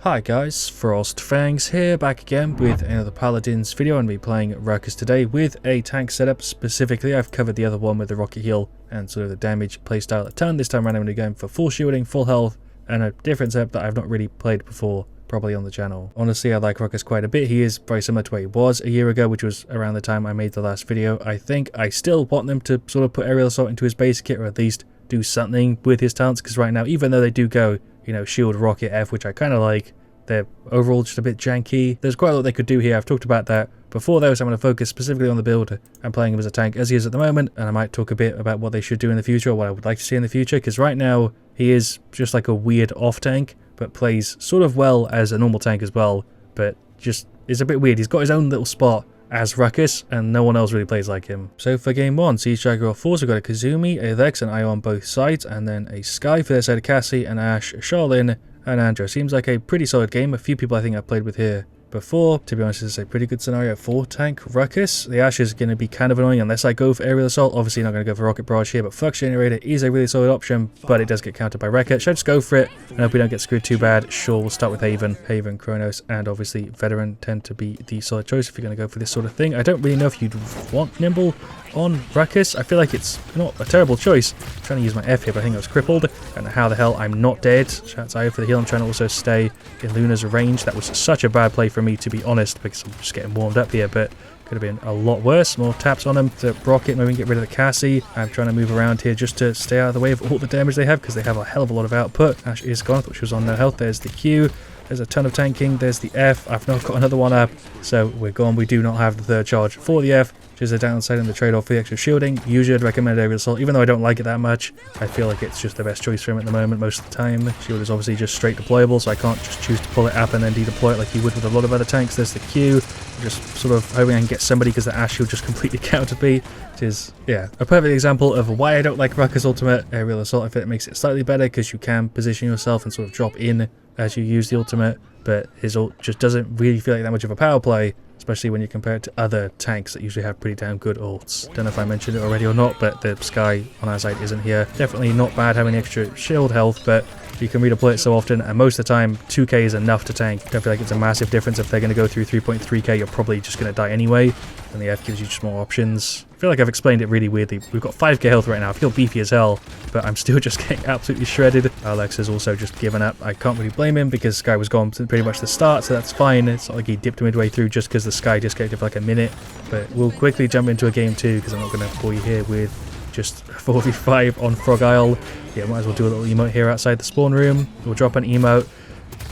Hi guys, FrostFangs here, back again with another Paladins video, and be playing Ruckus today with a tank setup. Specifically, I've covered the other one with the rocket heal and sort of the damage playstyle a ton. This time around I'm going to be going for full shielding, full health, and a different setup that I've not really played before, probably on the channel. Honestly, I like Ruckus quite a bit. He is very similar to where he was a year ago, which was around the time I made the last video. I think I still want them to sort of put aerial assault into his base kit, or at least do something with his talents, because right now, even though they do go, you know, shield, rocket, F, which I kind of like, they're overall just a bit janky. There's quite a lot they could do here. I've talked about that before though, so I'm going to focus specifically on the build and playing him as a tank as he is at the moment, and I might talk a bit about what they should do in the future, or what I would like to see in the future, because right now he is just like a weird off tank, but plays sort of well as a normal tank as well, but just is a bit weird. He's got his own little spot as Ruckus, and no one else really plays like him. So for game 1, Siege Jaguar Force, we've got a Kazumi, a Vex, and Io on both sides, and then a Sky for their side, a Cassie, an Ashe, a Charlene, and Andrew. Seems like a pretty solid game. A few people I think I've played with here before. To be honest, this is a pretty good scenario for tank Ruckus. The Ashe is going to be kind of annoying unless I go for aerial assault. Obviously not going to go for rocket barrage here, but Flux Generator is a really solid option, but it does get countered by Wrecker. Should I just go for it and hope we don't get screwed too bad? Sure, we'll start with Haven, Kronos, and obviously Veteran tend to be the solid choice if you're going to go for this sort of thing. I don't really know if you'd want Nimble on Ruckus. I feel like it's not a terrible choice. I'm trying to use my F here, but I think I was crippled. I don't know how the hell I'm not dead. Shout out to Io for the heal. I'm trying to also stay in Luna's range. That was such a bad play for me, to be honest, because I'm just getting warmed up here, but could have been a lot worse. More taps on him to rocket, maybe get rid of the Cassie. I'm trying to move around here just to stay out of the way of all the damage they have, because they have a hell of a lot of output. Ashe is gone. I thought she was on no health. There's the Q. There's a ton of tanking. There's the F. I've not got another one up, so we're gone. We do not have the third charge for the F, which is a downside and the trade-off for the extra shielding. Usually I'd recommend aerial assault, even though I don't like it that much. I feel like it's just the best choice for him at the moment most of the time. Shield is obviously just straight deployable, so I can't just choose to pull it up and then redeploy it like you would with a lot of other tanks. There's the Q. I'm just sort of hoping I can get somebody, because the Ashe will just completely counter me, which is, yeah, a perfect example of why I don't like Ruckus Ultimate. Aerial assault, I feel it makes it slightly better, because you can position yourself and sort of drop in as you use the ultimate, but his ult just doesn't really feel like that much of a power play, especially when you compare it to other tanks that usually have pretty damn good ults. Don't know if I mentioned it already or not, but the Sky on our side isn't here. Definitely not bad having extra shield health, but you can redeploy it so often, and most of the time 2k is enough to tank. Don't feel like it's a massive difference. If they're going to go through 3.3k, you're probably just going to die anyway, and the F gives you just more options. I feel like I've explained it really weirdly. We've got 5k health right now. I feel beefy as hell, but I'm still just getting absolutely shredded. Alex has also just given up. I can't really blame him, because Sky was gone pretty much the start, so that's fine. It's not like he dipped midway through just because the Sky disconnected for like a minute. But we'll quickly jump into a game 2, because I'm not going to bore you here with just 4v5 on Frog Isle. Yeah, might as well do a little emote here outside the spawn room. We'll drop an emote.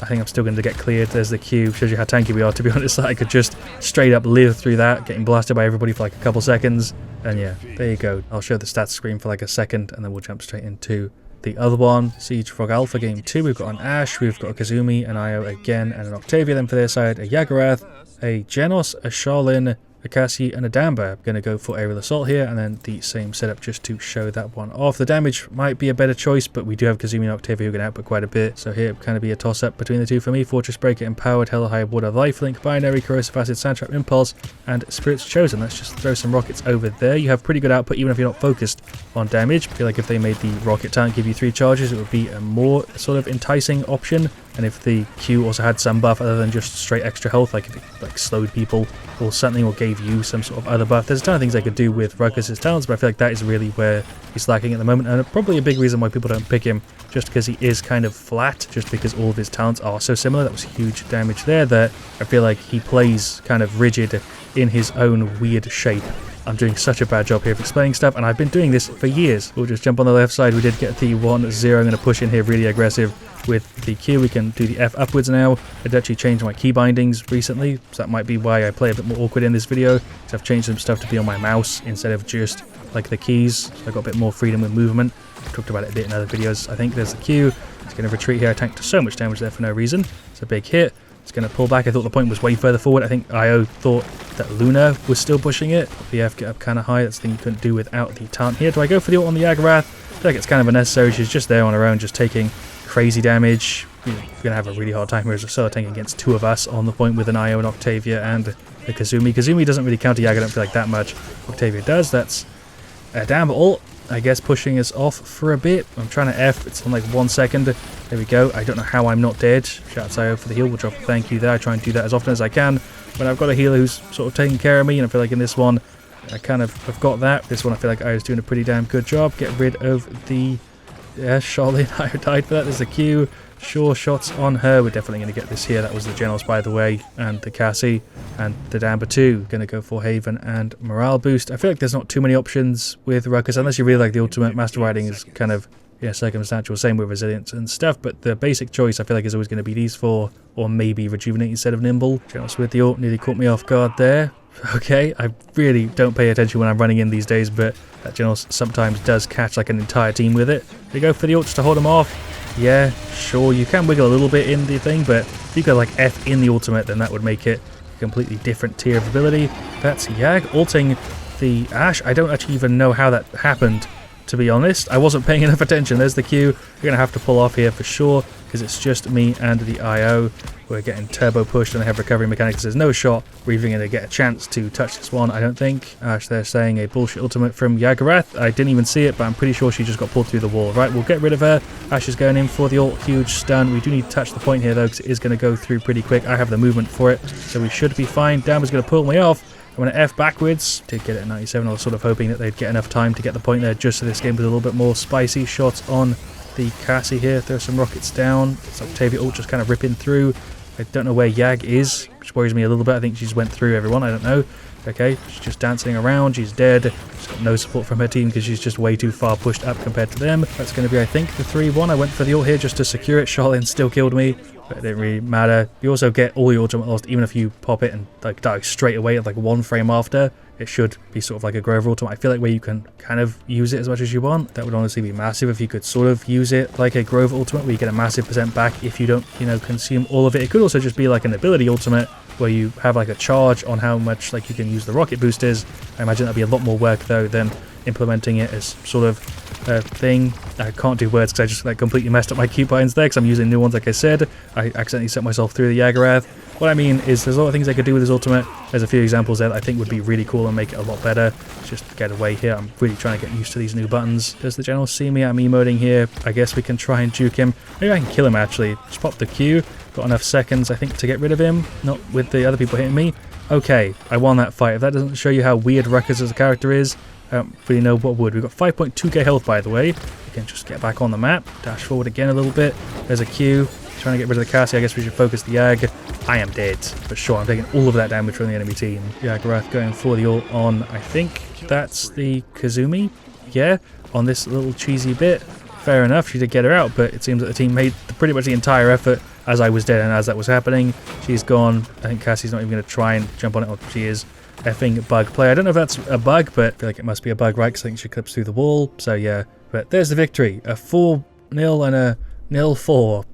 I think I'm still going to get cleared. There's the Q. Shows you how tanky we are, to be honest. I could just straight up live through that, getting blasted by everybody for like a couple seconds. And yeah, there you go. I'll show the stats screen for like a second, and then we'll jump straight into the other one. Siege Frog Alpha game 2. We've got an Ashe, we've got a Kazumi, an Io again, and an Octavia. Then for their side, a Yagarath, a Genos, a Charlene, a Cassie, and a Damba. I'm going to go for aerial assault here, and then the same setup just to show that one off. The damage might be a better choice, but we do have Kazumi and Octavia who can output quite a bit, so here it kind of be a toss-up between the two for me. Fortress Breaker, Empowered, Hell High Water, Lifelink, Binary, Corrosive Acid, Sandtrap, Impulse, and Spirit's Chosen. Let's just throw some rockets over there. You have pretty good output even if you're not focused on damage. I feel like if they made the rocket tank give you 3 charges, it would be a more sort of enticing option. And if the Q also had some buff other than just straight extra health, like if it like slowed people or something, or gave you some sort of other buff. There's a ton of things I could do with Ruckus' talents, but I feel like that is really where he's lacking at the moment, and probably a big reason why people don't pick him, just because he is kind of flat, just because all of his talents are so similar. That was huge damage there, that I feel like he plays kind of rigid in his own weird shape. I'm doing such a bad job here of explaining stuff, and I've been doing this for years. We'll just jump on the left side. We did get the 1-0. I'm going to push in here really aggressive with the Q. We can do the F upwards now. I did actually change my key bindings recently, so that might be why I play a bit more awkward in this video, because I've changed some stuff to be on my mouse instead of just like the keys. So I got a bit more freedom with movement. I've talked about it a bit in other videos. I think there's the Q. It's going to retreat here. I tanked so much damage there for no reason. It's a big hit. It's going to pull back. I thought the point was way further forward. I think Io thought that Luna was still pushing it. The F get up kind of high. That's the thing you couldn't do without the taunt here. Do I go for the ult on the Yagarath? I feel like it's kind of unnecessary. She's just there on her own, just taking crazy damage. You're going to have a really hard time here as a solo tank against 2 of us on the point with an Io and Octavia and the Kazumi. Kazumi doesn't really counter Yag, I don't feel like that much. Octavia does. That's a damn ult. I guess, pushing us off for a bit. I'm trying to F. It's on like 1 second. There we go. I don't know how I'm not dead. Shout out to IO for the heal. We'll drop a thank you there. I try and do that as often as I can when I've got a healer who's sort of taking care of me, and I feel like in this one I kind of have got that. This one I feel like I was doing a pretty damn good job. Get rid of the... Yeah, Charlotte, I died for that. There's the Q. Sure, shots on her. We're definitely going to get this here. That was the Genos, by the way, and the Cassie, and the Damper 2. Going to go for Haven and Morale Boost. I feel like there's not too many options with Ruckus, unless you really like the ultimate. Master Riding is kind of, yeah, circumstantial. Same with Resilience and stuff, but the basic choice I feel like is always going to be these four, or maybe Rejuvenate instead of Nimble. Genos with the ult nearly caught me off guard there. Okay, I really don't pay attention when I'm running in these days, but that Genos sometimes does catch like an entire team with it. We go for the ult just to hold them off. Yeah, sure, you can wiggle a little bit in the thing, but if you go like F in the ultimate, then that would make it a completely different tier of ability. That's Yag ulting the Ashe. I don't actually even know how that happened, to be honest. I wasn't paying enough attention. There's the Q. You're going to have to pull off here for sure, because it's just me and the IO. We're getting turbo pushed and I have recovery mechanics. There's no shot we're even going to get a chance to touch this one, I don't think. Ashe, they're saying a bullshit ultimate from Yagarath. I didn't even see it, but I'm pretty sure she just got pulled through the wall. Right, we'll get rid of her. Ashe is going in for the ult. Huge stun. We do need to touch the point here, though, because it is going to go through pretty quick. I have the movement for it, so we should be fine. Damper's going to pull me off. I'm going to F backwards. Did get it at 97. I was sort of hoping that they'd get enough time to get the point there, just so this game was a little bit more spicy. Shots on the Cassie here. Throw some rockets down. It's Octavia ult just kind of ripping through. I don't know where Yag is, which worries me a little bit. I think she's went through everyone. I don't know. Okay, she's just dancing around. She's dead. She's got no support from her team because she's just way too far pushed up compared to them. That's going to be, I think, the 3-1. I went for the ult here just to secure it. Charlene still killed me, but it didn't really matter. You also get all your ultimate lost, even if you pop it and like die straight away at like 1 frame after. It should be sort of like a Grover ultimate. I feel like where you can kind of use it as much as you want. That would honestly be massive if you could sort of use it like a Grover ultimate, where you get a massive % back if you don't, you know, consume all of it. It could also just be like an ability ultimate, where you have like a charge on how much like you can use the rocket boosters. I imagine that'd be a lot more work though than implementing it as sort of a thing. I can't do words because I just like completely messed up my cue buttons there because I'm using new ones like I said. I accidentally set myself through the Yagarath. What I mean is there's a lot of things I could do with this ultimate. There's a few examples there that I think would be really cool and make it a lot better. Just get away here. I'm really trying to get used to these new buttons. Does the general see me? I'm emoting here. I guess we can try and juke him. Maybe I can kill him actually. Just pop the Q. Got enough seconds I think to get rid of him. Not with the other people hitting me. Okay, I won that fight. If that doesn't show you how weird Ruckus as a character is, I don't really know what would. We've got 5.2k health, by the way. We can just get back on the map. Dash forward again a little bit. There's a Q. Trying to get rid of the Cassie. I guess we should focus the Yag. I am dead, for sure. I'm taking all of that damage from the enemy team. Yagarath going for the ult on, I think that's the Kazumi. Yeah, on this little cheesy bit. Fair enough, she did get her out, but it seems that the team made pretty much the entire effort as I was dead and as that was happening. She's gone. I think Cassie's not even going to try and jump on it. Oh, she is. Effing bug play. I don't know if that's a bug, but I feel like it must be a bug, right? Because I think she clips through the wall. So yeah, but there's the victory. A 4-0 and a 0-4.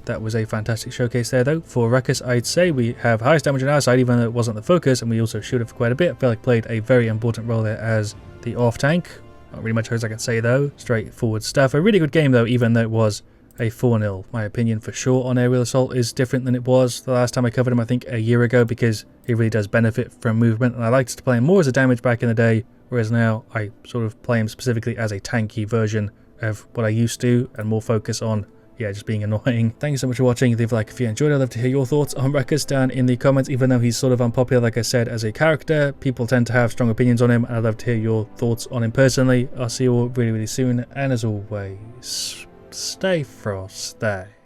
That was a fantastic showcase there, though. For Ruckus, I'd say we have highest damage on our side, even though it wasn't the focus, and we also shoot it for quite a bit. I feel like played a very important role there as the off-tank. Not really much else I can say, though. Straightforward stuff. A really good game, though, even though it was a 4-0. My opinion, for sure, on Aerial Assault is different than it was the last time I covered him, I think, a year ago, because he really does benefit from movement, and I liked to play him more as a damage back in the day, whereas now I sort of play him specifically as a tanky version of what I used to, and more focus on, yeah, just being annoying. Thank you so much for watching. Leave a like if you enjoyed. I'd love to hear your thoughts on Ruckus down in the comments. Even though he's sort of unpopular, like I said, as a character, people tend to have strong opinions on him, and I'd love to hear your thoughts on him personally. I'll see you all really, really soon, and as always, stay frosty.